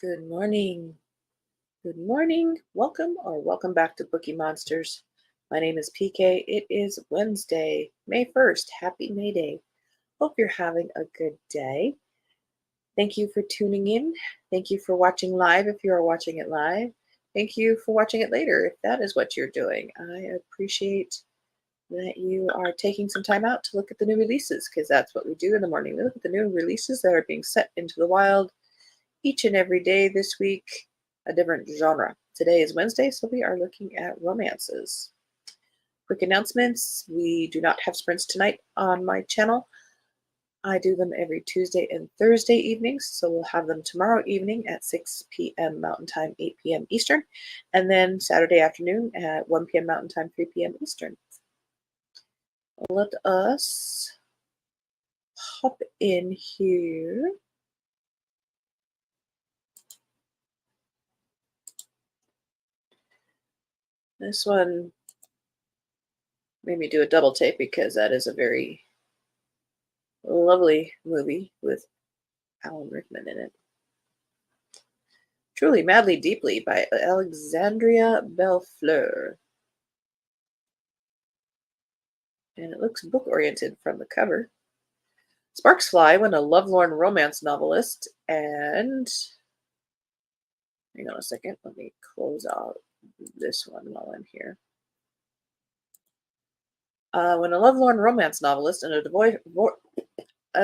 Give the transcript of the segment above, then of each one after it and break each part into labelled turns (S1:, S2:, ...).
S1: Good morning. Good morning. Welcome back to Bookie Monsters. My name is PK. It is Wednesday, May 1st. Happy May Day. Hope you're having a good day. Thank you for tuning in. Thank you for watching live if you are watching it live. Thank you for watching it later if that is what you're doing. I appreciate that you are taking some time out to look at the new releases because that's what we do in the morning. We look at the new releases that are being set into the wild each and every day this week, a different genre. Today is Wednesday, so we are looking at romances. Quick announcements. We do not have sprints tonight on my channel. I do them every Tuesday and Thursday evenings, so we'll have them tomorrow evening at 6 p.m. Mountain Time, 8 p.m. Eastern, and then Saturday afternoon at 1 p.m. Mountain Time, 3 p.m. Eastern. Let us hop in here. This one made me do a double take because that is a very lovely movie with Alan Rickman in it. Truly, Madly, Deeply by Alexandria Bellefleur. And it looks book-oriented from the cover. Sparks fly when a lovelorn romance novelist and... Hang on a second. Let me close out this one while I'm here. When a lovelorn romance novelist and a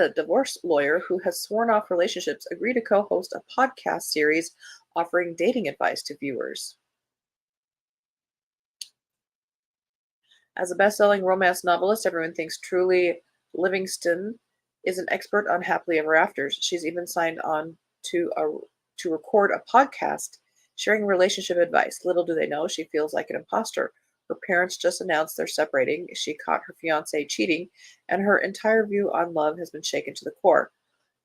S1: divorce lawyer who has sworn off relationships agree to co-host a podcast series offering dating advice to viewers. As a best-selling romance novelist, everyone thinks Truly Livingston is an expert on happily ever afters. She's even signed on to record a podcast sharing relationship advice. Little do they know, she feels like an imposter. Her parents just announced they're separating. She caught her fiancé cheating, and her entire view on love has been shaken to the core.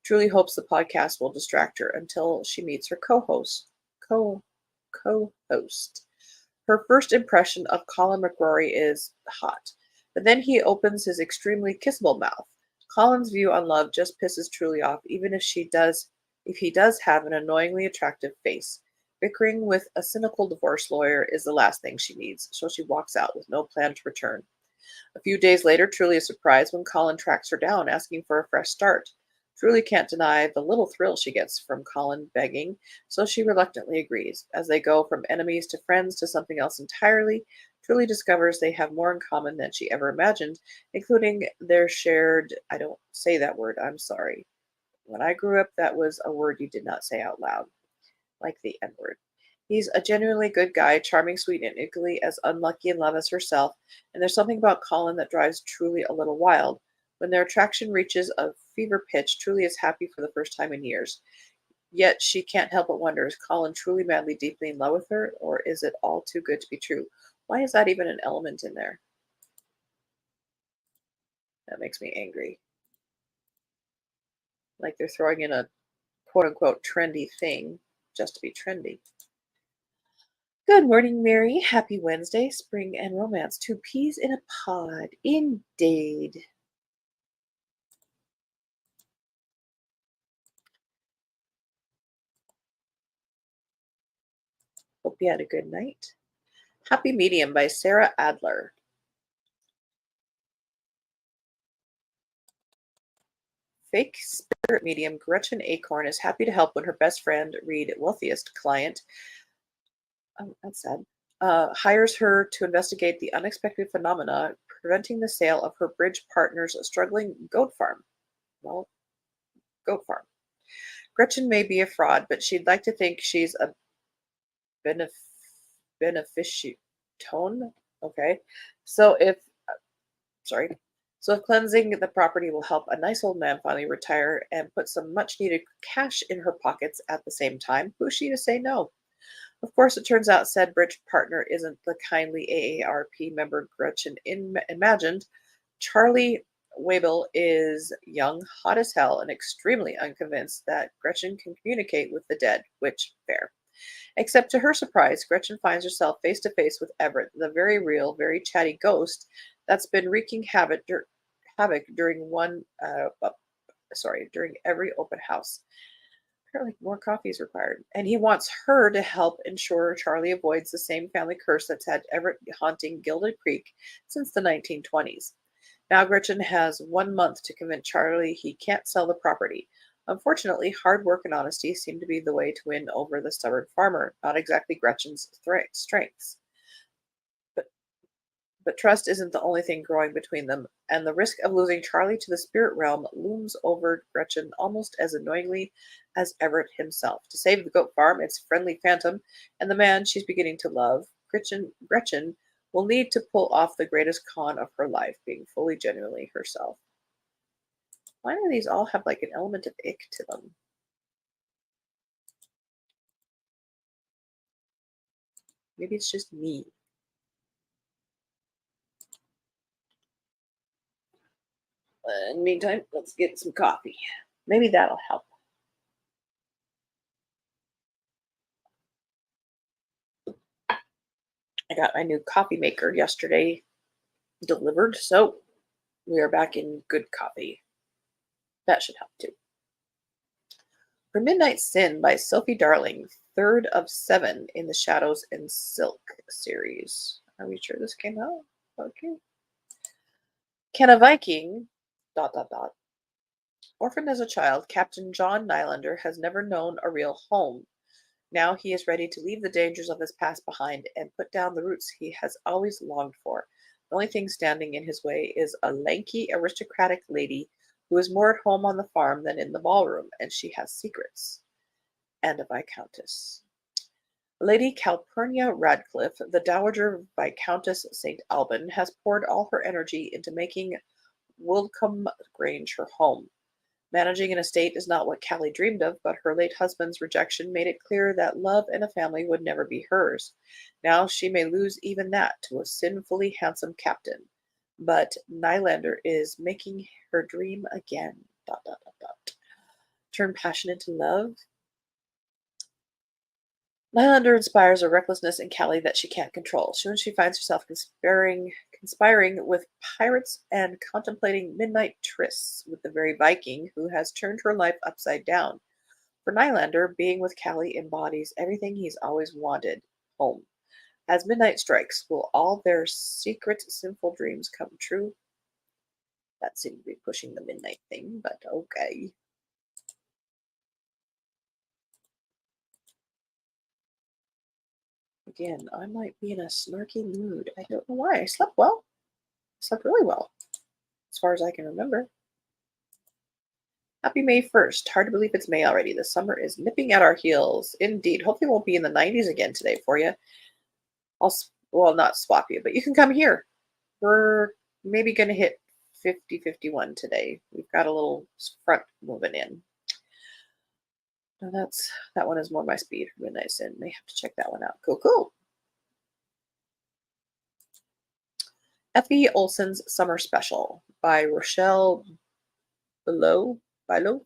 S1: Truly hopes the podcast will distract her until she meets her co-host. Her first impression of Colin McRory is hot, but then he opens his extremely kissable mouth. Colin's view on love just pisses Truly off, even if he does have an annoyingly attractive face. Bickering with a cynical divorce lawyer is the last thing she needs, so she walks out with no plan to return. A few days later, Truly is surprised when Colin tracks her down, asking for a fresh start. Truly can't deny the little thrill she gets from Colin begging, so she reluctantly agrees. As they go from enemies to friends to something else entirely, Truly discovers they have more in common than she ever imagined, including their shared, I don't say that word, I'm sorry. When I grew up, that was a word you did not say out loud, like the N-word. He's a genuinely good guy, charming, sweet, and equally as unlucky in love as herself, and there's something about Colin that drives Truly a little wild. When their attraction reaches a fever pitch, Truly is happy for the first time in years. Yet she can't help but wonder, is Colin truly madly, deeply in love with her, or is it all too good to be true? Why is that even an element in there? That makes me angry. Like they're throwing in a quote-unquote trendy thing just to be trendy. Good morning, Mary. Happy Wednesday. Spring and romance. Two peas in a pod. Indeed. Hope you had a good night. Happy Medium by Sarah Adler. Fake spirit medium Gretchen Acorn is happy to help when her best friend, read wealthiest client, that's sad, hires her to investigate the unexpected phenomena preventing the sale of her bridge partner's struggling goat farm. Well, goat farm. Gretchen may be a fraud, but she'd like to think she's a beneficiatone. Okay, so if sorry, so if cleansing the property will help a nice old man finally retire and put some much needed cash in her pockets at the same time, who's she to say no? Of course, it turns out said bridge partner isn't the kindly AARP member Gretchen imagined. Charlie Wabel is young, hot as hell, and extremely unconvinced that Gretchen can communicate with the dead, which, fair. Except to her surprise, Gretchen finds herself face to face with Everett, the very real, very chatty ghost that's been wreaking havoc during during every open house. Apparently, more coffee is required. And he wants her to help ensure Charlie avoids the same family curse that's had Everett haunting Gilded Creek since the 1920s. Now, Gretchen has 1 month to convince Charlie he can't sell the property. Unfortunately, hard work and honesty seem to be the way to win over the stubborn farmer, not exactly Gretchen's strengths. But But trust isn't the only thing growing between them, and the risk of losing Charlie to the spirit realm looms over Gretchen almost as annoyingly as Everett himself. To save the goat farm, its friendly phantom, and the man she's beginning to love, Gretchen will need to pull off the greatest con of her life, being fully genuinely herself. Why do these all have like an element of ick to them? Maybe it's just me. In the meantime, let's get some coffee. Maybe that'll help. I got my new coffee maker yesterday delivered, so we are back in good coffee. That should help too. For Midnight Sin by Sophie Darling, third of seven in the Shadows and Silk series. Are we sure this came out? Okay. Can a Viking, dot, dot, dot. Orphaned as a child, Captain John Nylander has never known a real home. Now he is ready to leave the dangers of his past behind and put down the roots he has always longed for. The only thing standing in his way is a lanky, aristocratic lady who is more at home on the farm than in the ballroom, and she has secrets. And a viscountess. Lady Calpurnia Radcliffe, the Dowager Viscountess St. Alban, has poured all her energy into making Woldcombe Grange her home. Managing an estate is not what Callie dreamed of, but her late husband's rejection made it clear that love and a family would never be hers. Now she may lose even that to a sinfully handsome captain. But Nylander is making her dream again. Dot, dot, dot, dot. Turn passion into love. Nylander inspires a recklessness in Callie that she can't control. Soon she finds herself conspiring with pirates and contemplating midnight trysts with the very Viking who has turned her life upside down. For Nylander, being with Callie embodies everything he's always wanted, home. As midnight strikes, will all their secret sinful dreams come true? That seemed to be pushing the midnight thing, but okay. Again, I might be in a snarky mood. I don't know why. I slept well. I slept really well, as far as I can remember. Happy May 1st. Hard to believe it's May already. The summer is nipping at our heels. Indeed. Hopefully it won't be in the 90s again today for you. Well, not swap you, but you can come here. We're maybe going to hit 50, 51 today. We've got a little front moving in. Now that one is more my speed. Midnight Sin. May have to check that one out. Cool, cool. Effie Olsen's Summer Special by Rochelle Bilo.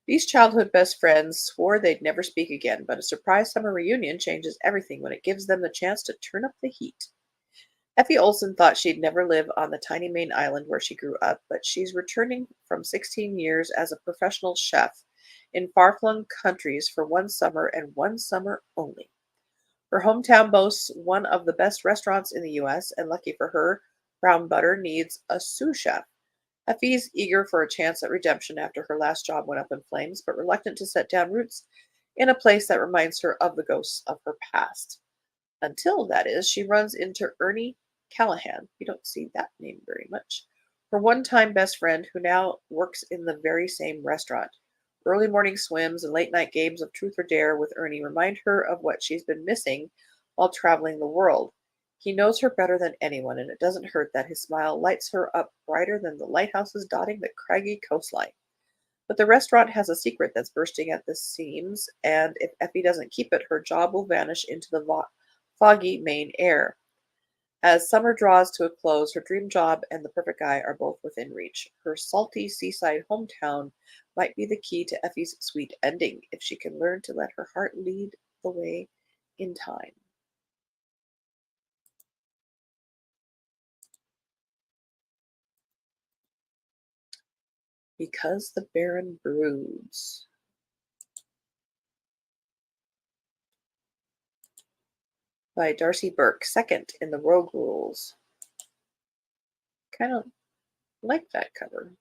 S1: These childhood best friends swore they'd never speak again, but a surprise summer reunion changes everything when it gives them the chance to turn up the heat. Effie Olsen thought she'd never live on the tiny Maine island where she grew up, but she's returning from 16 years as a professional chef in far-flung countries for one summer and one summer only. Her hometown boasts one of the best restaurants in the US, and lucky for her, Brown Butter needs a sous chef. Effie's eager for a chance at redemption after her last job went up in flames, but reluctant to set down roots in a place that reminds her of the ghosts of her past. Until, that is, she runs into Ernie Callahan. You don't see that name very much. Her one-time best friend who now works in the very same restaurant. Early morning swims and late night games of truth or dare with Ernie remind her of what she's been missing while traveling the world. He knows her better than anyone, and it doesn't hurt that his smile lights her up brighter than the lighthouses dotting the craggy coastline. But the restaurant has a secret that's bursting at the seams, and if Effie doesn't keep it, her job will vanish into the foggy Maine air. As summer draws to a close, her dream job and the perfect guy are both within reach. Her salty seaside hometown might be the key to Effie's sweet ending if she can learn to let her heart lead the way in time. Because the Baron broods. by Darcy Burke, second in the Rogue Rules. Kind of like that cover.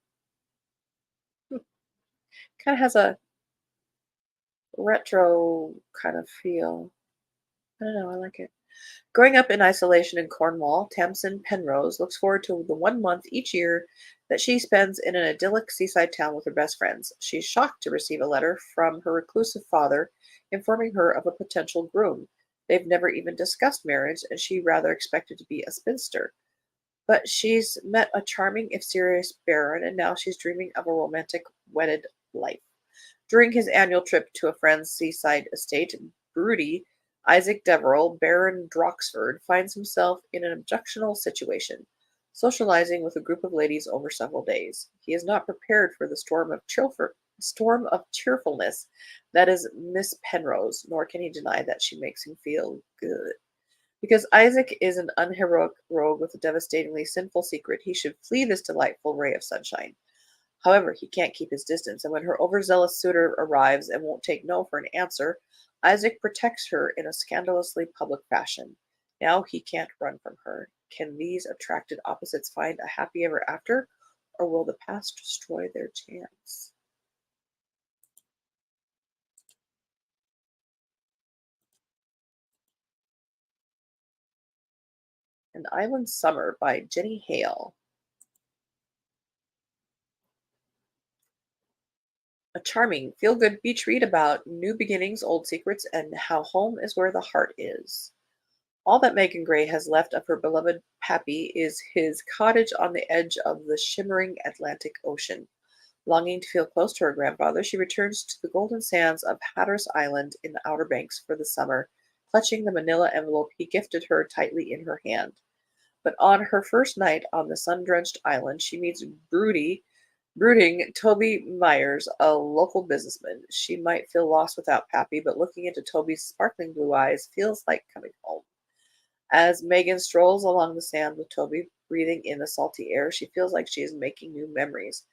S1: Kind of has a retro kind of feel. I don't know, I like it. Growing up in isolation in Cornwall, Tamsin Penrose looks forward to the 1 month each year that she spends in an idyllic seaside town with her best friends. She's shocked to receive a letter from her reclusive father informing her of a potential groom. They've never even discussed marriage, and she rather expected to be a spinster. But she's met a charming, if serious, baron, and now she's dreaming of a romantic wedded life. During his annual trip to a friend's seaside estate, broody Isaac Deverell, Baron Droxford, finds himself in an objectionable situation, socializing with a group of ladies over several days. He is not prepared for the storm of cheerfulness that is Miss Penrose, nor can he deny that she makes him feel good. Because Isaac is an unheroic rogue with a devastatingly sinful secret, he should flee this delightful ray of sunshine. However, he can't keep his distance, and when her overzealous suitor arrives and won't take no for an answer, Isaac protects her in a scandalously public fashion. Now he can't run from her. Can these attracted opposites find a happy ever after, or will the past destroy their chance? An Island Summer by Jenny Hale. A charming, feel good beach read about new beginnings, old secrets, and how home is where the heart is. All that Megan Gray has left of her beloved Pappy is his cottage on the edge of the shimmering Atlantic Ocean. Longing to feel close to her grandfather, she returns to the golden sands of Hatteras Island in the Outer Banks for the summer, clutching the manila envelope he gifted her tightly in her hand. But on her first night on the sun-drenched island, she meets brooding Toby Myers, a local businessman. She might feel lost without Pappy, but looking into Toby's sparkling blue eyes feels like coming home. As Megan strolls along the sand with Toby, breathing in the salty air, she feels like she is making new memories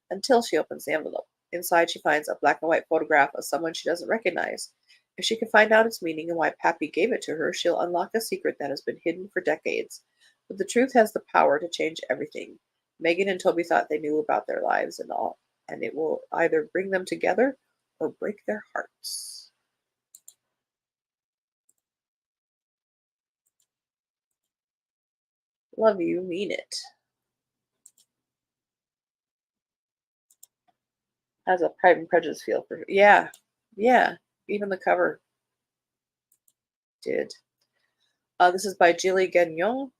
S1: until she opens the envelope. Inside, she finds a black and white photograph of someone she doesn't recognize. If she can find out its meaning and why Pappy gave it to her, she'll unlock a secret that has been hidden for decades. But the truth has the power to change everything. Megan and Toby thought they knew about their lives and all, and it will either bring them together or break their hearts. Love you, mean it. Has a Pride and Prejudice feel for yeah, yeah. Even the cover did. This is by Julie Gagnon.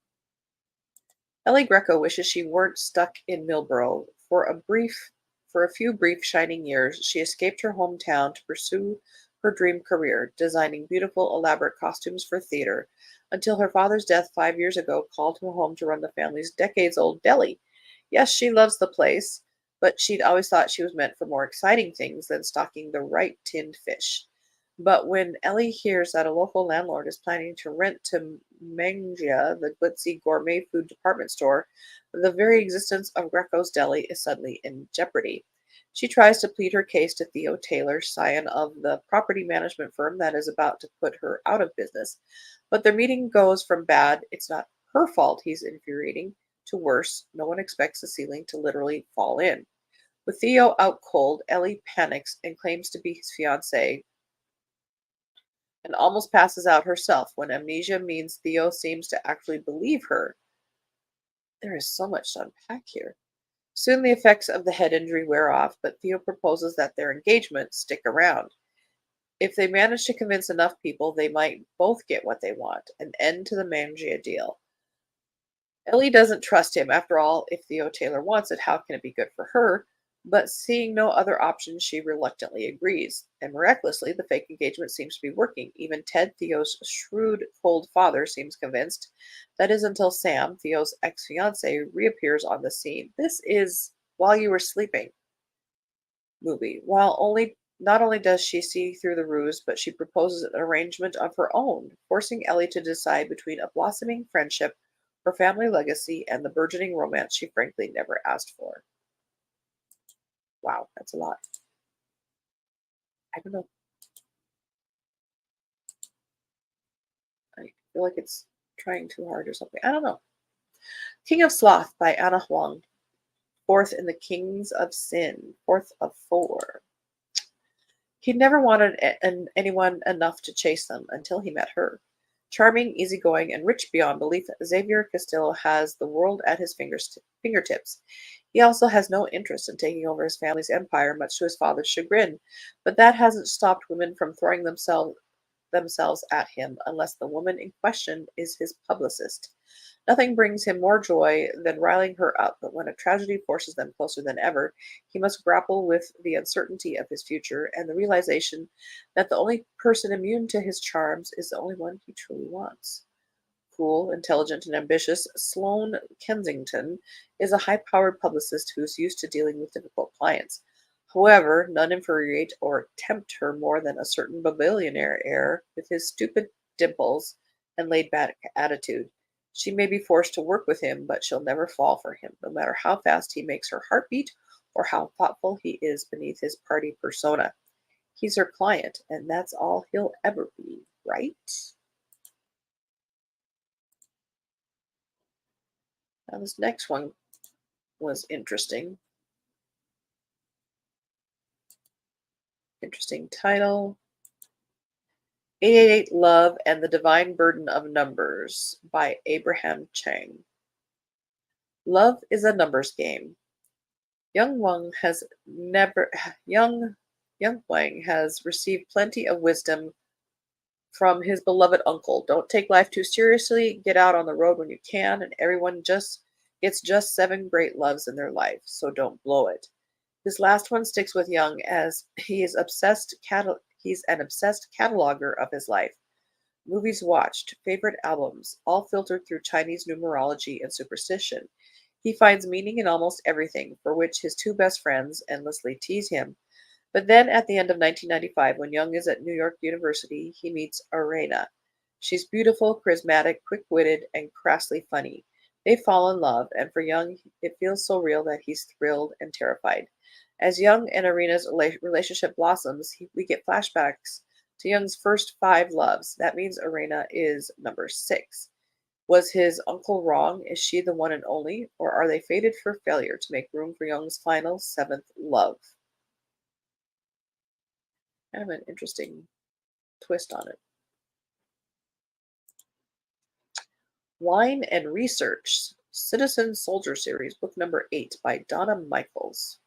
S1: Ellie Greco wishes she weren't stuck in Millborough. For a few brief shining years, she escaped her hometown to pursue her dream career, designing beautiful, elaborate costumes for theater, until her father's death 5 years ago called her home to run the family's decades-old deli. Yes, she loves the place, but she'd always thought she was meant for more exciting things than stocking the right tinned fish. But when Ellie hears that a local landlord is planning to rent to Mangia, the glitzy gourmet food department store, the very existence of Greco's Deli is suddenly in jeopardy. She tries to plead her case to Theo Taylor, scion of the property management firm that is about to put her out of business. But their meeting goes from bad, it's not her fault he's infuriating, to worse, no one expects the ceiling to literally fall in. With Theo out cold, Ellie panics and claims to be his fiancée, and almost passes out herself when amnesia means Theo seems to actually believe her. There is so much to unpack here. Soon the effects of the head injury wear off, but Theo proposes that their engagement stick around. If they manage to convince enough people, they might both get what they want, an end to the Mangia deal. Ellie doesn't trust him. After all, if Theo Taylor wants it, how can it be good for her? But seeing no other option, she reluctantly agrees. And miraculously, the fake engagement seems to be working. Even Ted, Theo's shrewd, cold father, seems convinced. That is until Sam, Theo's ex-fiance, reappears on the scene. This is While You Were Sleeping movie. While only Not only does she see through the ruse, but she proposes an arrangement of her own, forcing Ellie to decide between a blossoming friendship, her family legacy, and the burgeoning romance she frankly never asked for. Wow, that's a lot. I don't know. I feel feel like it's trying too hard or something. I don't know. King of Sloth by Anna Huang. Fourth in the Kings of Sin. Fourth of four. He'd never wanted anyone enough to chase them until he met her. Charming, easygoing, and rich beyond belief, Xavier Castillo has the world at his fingertips. He also has no interest in taking over his family's empire, much to his father's chagrin, but that hasn't stopped women from throwing themselves at him unless the woman in question is his publicist. Nothing brings him more joy than riling her up, but when a tragedy forces them closer than ever, he must grapple with the uncertainty of his future and the realization that the only person immune to his charms is the only one he truly wants. Cool, intelligent, and ambitious, Sloane Kensington is a high-powered publicist who's used to dealing with difficult clients. However, none infuriate or tempt her more than a certain billionaire heir with his stupid dimples and laid-back attitude. She may be forced to work with him, but she'll never fall for him, no matter how fast he makes her heart beat or how thoughtful he is beneath his party persona. He's her client, and that's all he'll ever be, right? Now, this next one was interesting. Interesting title. 888 Love and the Divine Burden of Numbers by Abraham Chang. Love is a numbers game. Young Wang has never Young Wang has received plenty of wisdom from his beloved uncle. Don't take life too seriously, get out on the road when you can, and everyone just gets just 7 great loves in their life, so don't blow it. This last one sticks with Young as he's an obsessed cataloger of his life. Movies watched, favorite albums, all filtered through Chinese numerology and superstition. He finds meaning in almost everything, for which his 2 best friends endlessly tease him. But then at the end of 1995, when Young is at New York University, he meets Arena. She's beautiful, charismatic, quick-witted, and crassly funny. They fall in love, and for Young, it feels so real that he's thrilled and terrified. As Young and Arena's relationship blossoms, we get flashbacks to Young's first 5 loves. That means Arena is number 6. Was his uncle wrong? Is she the one and only? Or are they fated for failure to make room for Young's final 7th love? Kind of an interesting twist on it. Wine and Research, Citizen Soldier Series, book number 8 by Donna Michaels.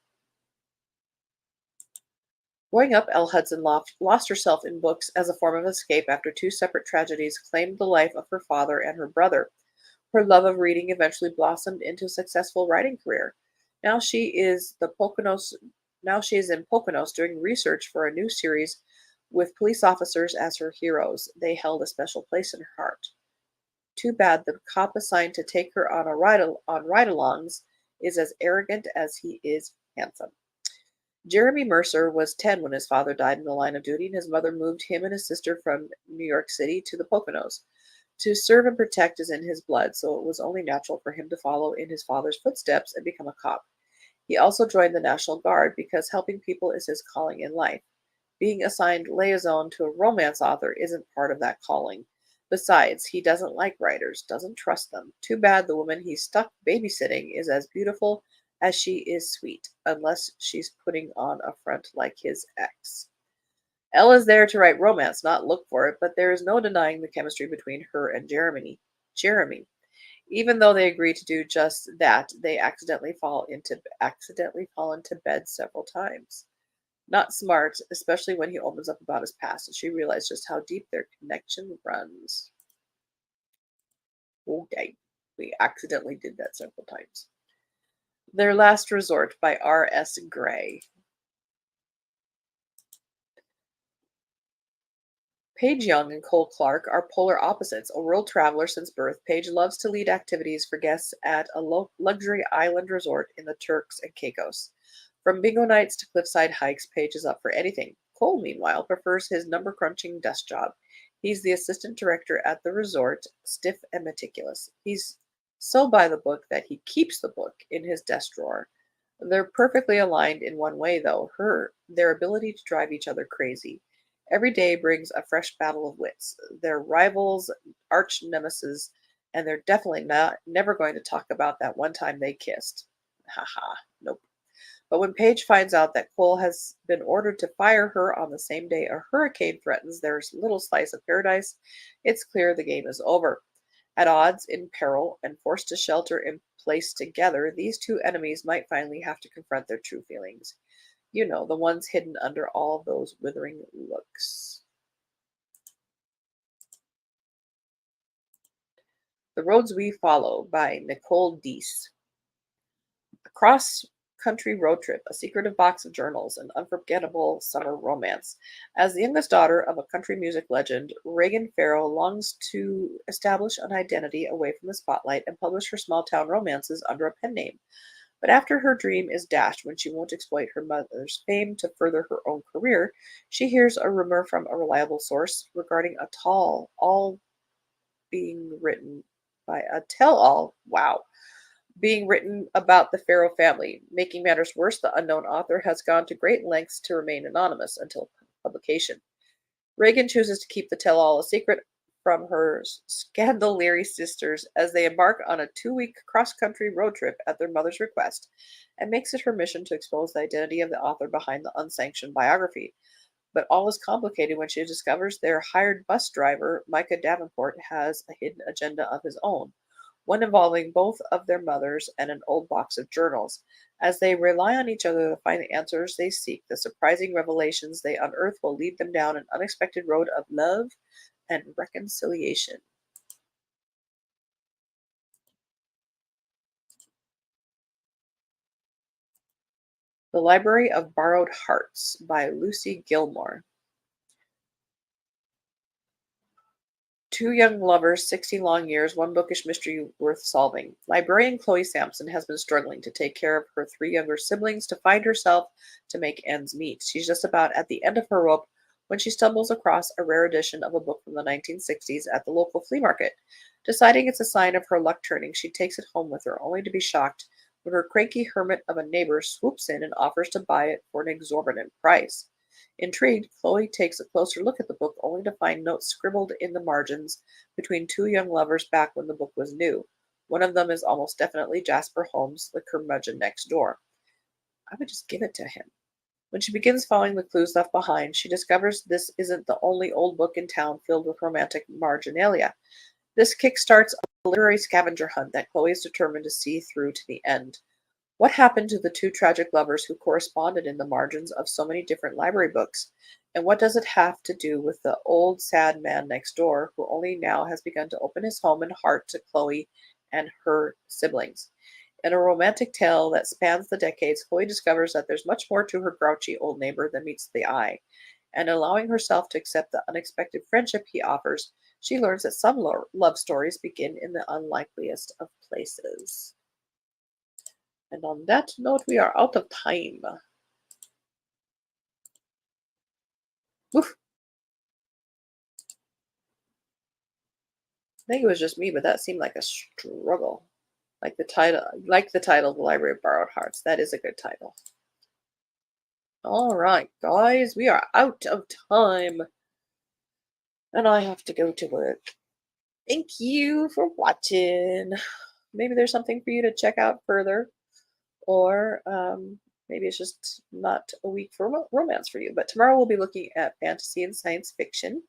S1: Growing up, Elle Hudson lost herself in books as a form of escape after 2 separate tragedies claimed the life of her father and her brother. Her love of reading eventually blossomed into a successful writing career. Now she is in Poconos doing research for a new series with police officers as her heroes. They held a special place in her heart. Too bad the cop assigned to take her on ride-alongs is as arrogant as he is handsome. Jeremy Mercer was 10 when his father died in the line of duty, and his mother moved him and his sister from New York City to the Poconos. To serve and protect is in his blood, so it was only natural for him to follow in his father's footsteps and become a cop. He also joined the National Guard because helping people is his calling in life. Being assigned liaison to a romance author isn't part of that calling. Besides, he doesn't like writers, doesn't trust them. Too bad the woman he's stuck babysitting is as beautiful as she is sweet, unless she's putting on a front like his ex. Elle is there to write romance, not look for it, but there is no denying the chemistry between her and Jeremy. Even though they agree to do just that, they accidentally fall into bed several times. Not smart, especially when he opens up about his past, and she realizes just how deep their connection runs. Okay, we accidentally did that several times. Their Last Resort by R.S. Gray. Paige Young and Cole Clark are polar opposites. A world traveler since birth, Paige loves to lead activities for guests at a luxury island resort in the Turks and Caicos. From bingo nights to cliffside hikes, Paige is up for anything. Cole, meanwhile, prefers his number-crunching desk job. He's the assistant director at the resort, stiff and meticulous. He's so by the book that he keeps the book in his desk drawer. They're perfectly aligned in one way, though, their ability to drive each other crazy. Every day brings a fresh battle of wits. They're rivals, arch nemesis, and they're definitely not never going to talk about that one time they kissed. Haha, nope. But when Paige finds out that Cole has been ordered to fire her on the same day a hurricane threatens their little slice of paradise, it's clear the game is over. At odds, in peril, and forced to shelter in place together, these two enemies might finally have to confront their true feelings. You know, the ones hidden under all those withering looks. The Roads We Follow by Nicole Deese. A cross-country road trip, a secretive box of journals, an unforgettable summer romance. As the youngest daughter of a country music legend, Reagan Farrell longs to establish an identity away from the spotlight and publish her small-town romances under a pen name. But after her dream is dashed when she won't exploit her mother's fame to further her own career, she hears a rumor from a reliable source regarding a all being written by a tell-all. Wow, being written about the Farrow family. Making matters worse, the unknown author has gone to great lengths to remain anonymous until publication. Reagan chooses to keep the tell all a secret from her scandal-leery sisters as they embark on a 2-week cross-country road trip at their mother's request, and makes it her mission to expose the identity of the author behind the unsanctioned biography. But all is complicated when she discovers their hired bus driver, Micah Davenport, has a hidden agenda of his own, one involving both of their mothers and an old box of journals. As they rely on each other to find the answers they seek, the surprising revelations they unearth will lead them down an unexpected road of love and reconciliation. The Library of Borrowed Hearts by Lucy Gilmore. Two young lovers, 60 long years, one bookish mystery worth solving. Librarian Chloe Sampson has been struggling to take care of her three younger siblings to find herself to make ends meet. She's just about at the end of her rope when she stumbles across a rare edition of a book from the 1960s at the local flea market. Deciding it's a sign of her luck turning, she takes it home with her, only to be shocked when her cranky hermit of a neighbor swoops in and offers to buy it for an exorbitant price. Intrigued, Chloe takes a closer look at the book, only to find notes scribbled in the margins between two young lovers back when the book was new. One of them is almost definitely Jasper Holmes, the curmudgeon next door. I would just give it to him. When she begins following the clues left behind, she discovers this isn't the only old book in town filled with romantic marginalia. This kickstarts a literary scavenger hunt that Chloe is determined to see through to the end. What happened to the two tragic lovers who corresponded in the margins of so many different library books? And what does it have to do with the old sad man next door who only now has begun to open his home and heart to Chloe and her siblings? In a romantic tale that spans the decades, Chloe discovers that there's much more to her grouchy old neighbor than meets the eye. And allowing herself to accept the unexpected friendship he offers, she learns that some love stories begin in the unlikeliest of places. And on that note, we are out of time. Oof, I think it was just me, but that seemed like a struggle. Like the title, The Library of Borrowed Hearts. That is a good title. All right, guys, we are out of time, and I have to go to work. Thank you for watching. Maybe there's something for you to check out further, or maybe it's just not a week for romance for you. But tomorrow we'll be looking at fantasy and science fiction.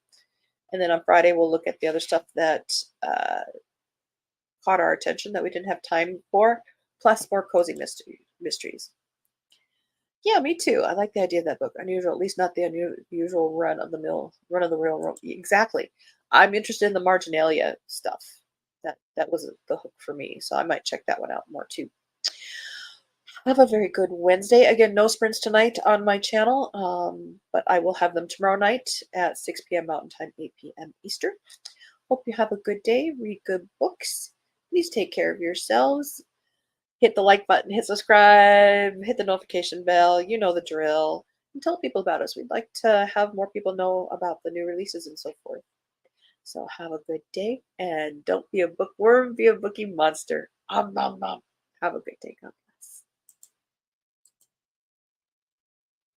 S1: And then on Friday, we'll look at the other stuff that caught our attention that we didn't have time for, plus more cozy mysteries. Yeah, me too. I like the idea of that book. Unusual, at least not the unusual run of the mill. Exactly. I'm interested in the marginalia stuff. That was the hook for me, so I might check that one out more too. Have a very good Wednesday. Again, no sprints tonight on my channel, but I will have them tomorrow night at 6 p.m. Mountain Time, 8 p.m. Eastern. Hope you have a good day. Read good books. Please take care of yourselves. Hit the like button, hit subscribe, hit the notification bell. You know the drill. And tell people about us. We'd like to have more people know about the new releases and so forth. So have a good day, and don't be a bookworm, be a bookie monster. Om nom nom. Have a great day, guys.